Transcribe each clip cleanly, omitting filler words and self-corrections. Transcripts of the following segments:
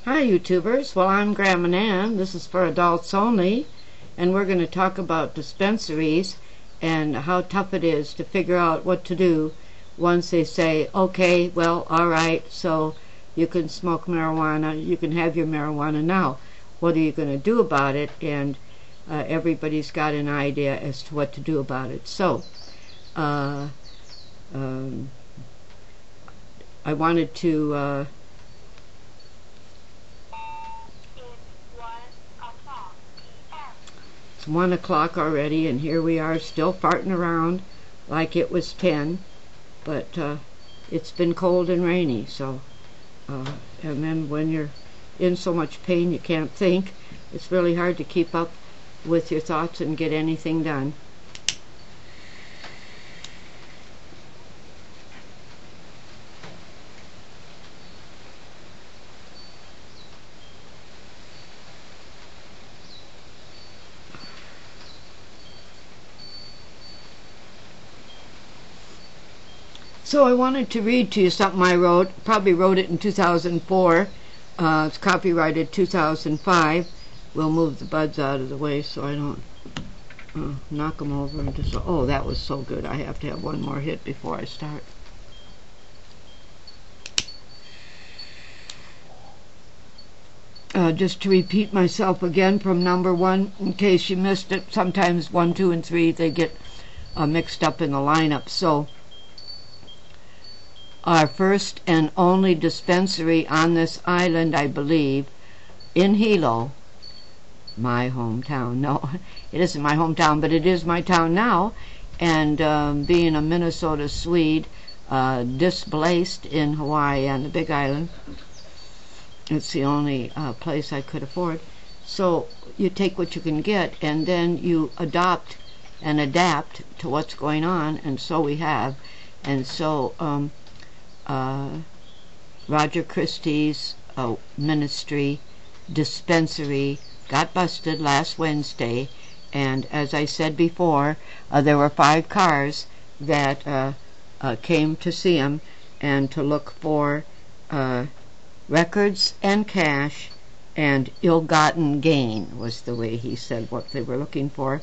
Hi YouTubers, well I'm Grandma Nan, this is for adults only, and we're going to talk about dispensaries and how tough it is to figure out what to do once they say, okay, well, alright, so you can smoke marijuana, you can have your marijuana now. What are you going to do about it? And everybody's got an idea as to what to do about it. So, I wanted to it's 1 o'clock already, and here we are still farting around like it was 10, but it's been cold and rainy, so and then when you're in so much pain you can't think, it's really hard to keep up with your thoughts and get anything done. So I wanted to read to you something I wrote. Probably wrote it in 2004. It's copyrighted 2005. We'll move the buds out of the way so I don't knock them over. And just, oh, that was so good. I have to have one more hit before I start. Just to repeat myself again from number 1, in case you missed it. Sometimes 1, 2, and 3, they get mixed up in the lineup. So, our first and only dispensary on this island, I believe, in Hilo, my hometown. No, it isn't my hometown, but it is my town now. And being a Minnesota Swede, displaced in Hawaii on the Big Island, it's the only place I could afford. So you take what you can get, and then you adopt and adapt to what's going on, and so we have. And so Roger Christie's ministry dispensary got busted last Wednesday, and as I said before, there were 5 cars that came to see him and to look for records and cash and ill-gotten gain, was the way he said what they were looking for.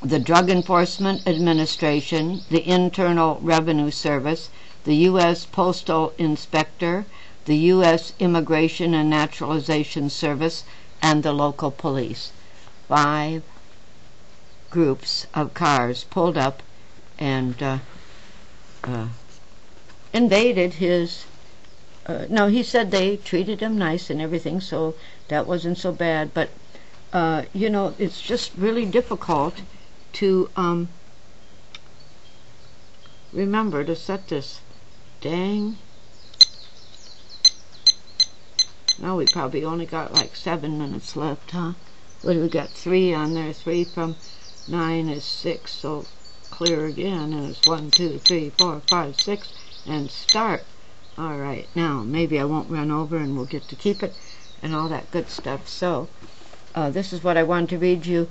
The Drug Enforcement Administration, the Internal Revenue Service, the U.S. Postal Inspector, the U.S. Immigration and Naturalization Service, and the local police. 5 groups of cars pulled up and invaded his... no, he said they treated him nice and everything, so that wasn't so bad. But, you know, it's just really difficult to remember to set this dang. Now we probably only got like 7 minutes left, huh? What do we got? 3 on there. 3 from 9 is 6, so clear again, and it's 1, 2, 3, 4, 5, 6, and start. Alright, now maybe I won't run over and we'll get to keep it and all that good stuff. So this is what I wanted to read you.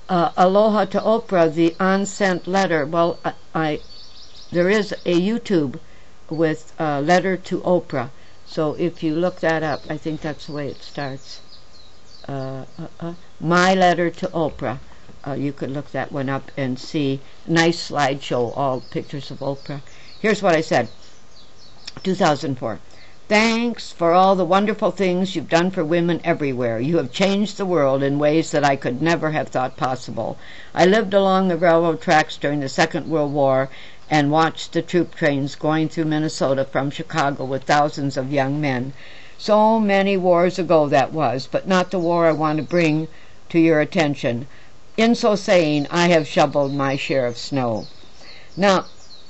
Aloha to Oprah, the unsent letter. Well, there is a YouTube with letter to Oprah. So if you look that up, I think that's the way it starts. My letter to Oprah. You could look that one up and see. Nice slideshow, all pictures of Oprah. Here's what I said. 2004. Thanks for all the wonderful things you've done for women everywhere. You have changed the world in ways that I could never have thought possible. I lived along the railroad tracks during the Second World War and watched the troop trains going through Minnesota from Chicago with thousands of young men. So many wars ago that was, but not the war I want to bring to your attention. In so saying, I have shoveled my share of snow.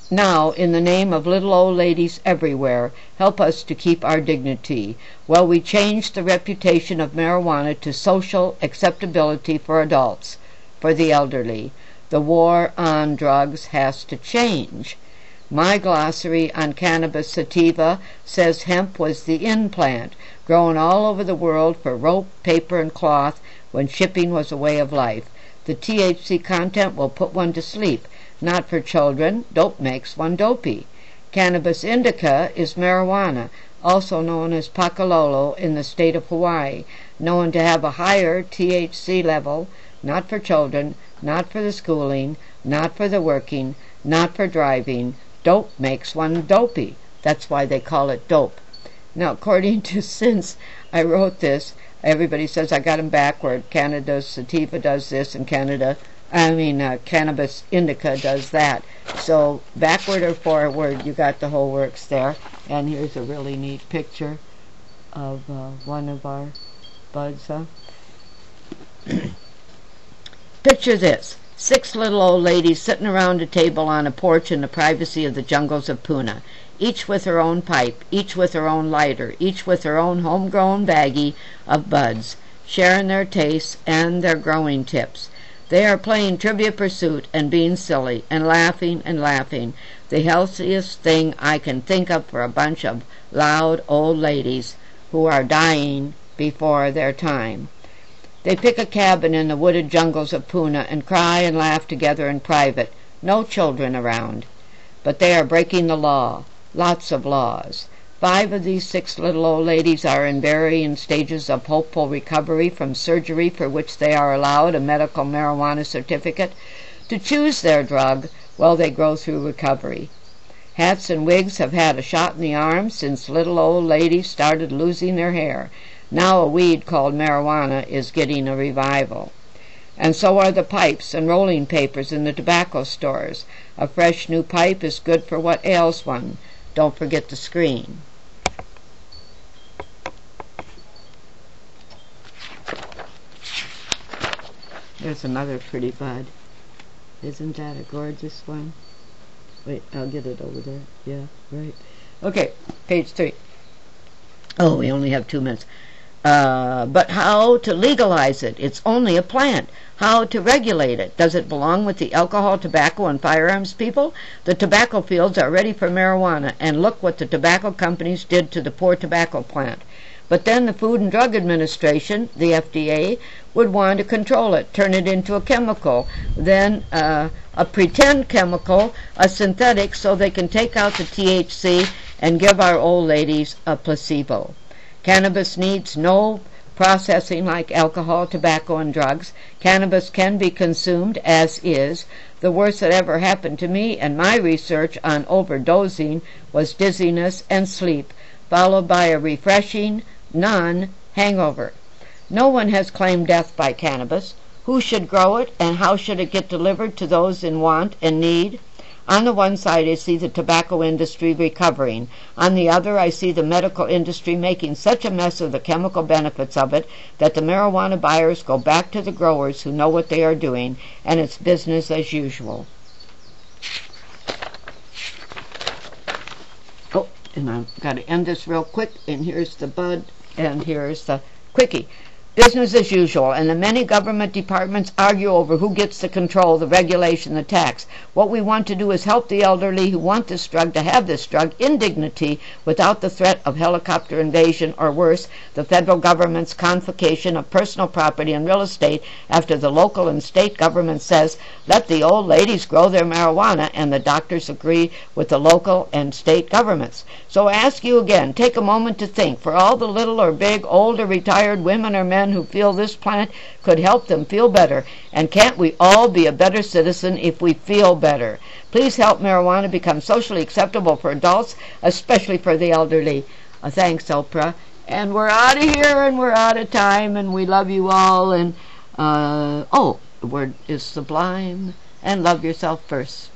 Now, in the name of little old ladies everywhere, help us to keep our dignity. Well, we changed the reputation of marijuana to social acceptability for adults, for the elderly. The war on drugs has to change. My glossary on cannabis sativa says hemp was the in plant, grown all over the world for rope, paper, and cloth when shipping was a way of life. The THC content will put one to sleep. Not for children. Dope makes one dopey. Cannabis indica is marijuana, also known as Pakalolo, in the state of Hawaii, known to have a higher THC level, not for children, not for the schooling, not for the working, not for driving. Dope makes one dopey. That's why they call it dope. Now, according to, since I wrote this, everybody says I got them backward. Canada's sativa does this, and cannabis indica does that. So backward or forward, you got the whole works there. And here's a really neat picture of one of our buds. Picture this. 6 little old ladies sitting around a table on a porch in the privacy of the jungles of Puna, each with her own pipe, each with her own lighter, each with her own homegrown baggie of buds, sharing their tastes and their growing tips. They are playing Trivia Pursuit and being silly and laughing and laughing, the healthiest thing I can think of for a bunch of loud old ladies who are dying before their time. They pick a cabin in the wooded jungles of Puna and cry and laugh together in private. No children around. But they are breaking the law. Lots of laws. 5 of these 6 little old ladies are in varying stages of hopeful recovery from surgery for which they are allowed a medical marijuana certificate to choose their drug while they go through recovery. Hats and wigs have had a shot in the arm since little old ladies started losing their hair. Now a weed called marijuana is getting a revival. And so are the pipes and rolling papers in the tobacco stores. A fresh new pipe is good for what ails one. Don't forget the screen. There's another pretty bud. Isn't that a gorgeous one? Wait, I'll get it over there. Yeah, right. Okay, page 3. Oh, we only have 2 minutes. But how to legalize it? It's only a plant. How to regulate it? Does it belong with the alcohol, tobacco, and firearms people? The tobacco fields are ready for marijuana, and look what the tobacco companies did to the poor tobacco plant. But then the Food and Drug Administration, the FDA, would want to control it, turn it into a chemical, then a pretend chemical, a synthetic, so they can take out the THC and give our old ladies a placebo. Cannabis needs no processing like alcohol, tobacco, and drugs. Cannabis can be consumed as is. The worst that ever happened to me and my research on overdosing was dizziness and sleep, followed by a refreshing, non-hangover. No one has claimed death by cannabis. Who should grow it, and how should it get delivered to those in want and need? On the one side, I see the tobacco industry recovering. On the other, I see the medical industry making such a mess of the chemical benefits of it that the marijuana buyers go back to the growers who know what they are doing, and it's business as usual. Oh, and I've got to end this real quick, and here's the bud, and here's the quickie. Business as usual, and the many government departments argue over who gets the control, the regulation, the tax. What we want to do is help the elderly who want this drug to have this drug in dignity without the threat of helicopter invasion or worse, the federal government's confiscation of personal property and real estate after the local and state government says, let the old ladies grow their marijuana, and the doctors agree with the local and state governments. So I ask you again, take a moment to think, for all the little or big, old or retired women or men who feel this plant could help them feel better, and can't we all be a better citizen if we feel better? Please help marijuana become socially acceptable for adults, especially for the elderly. Thanks, Oprah. And we're out of here, and we're out of time, and we love you all, and the word is sublime, and love yourself first.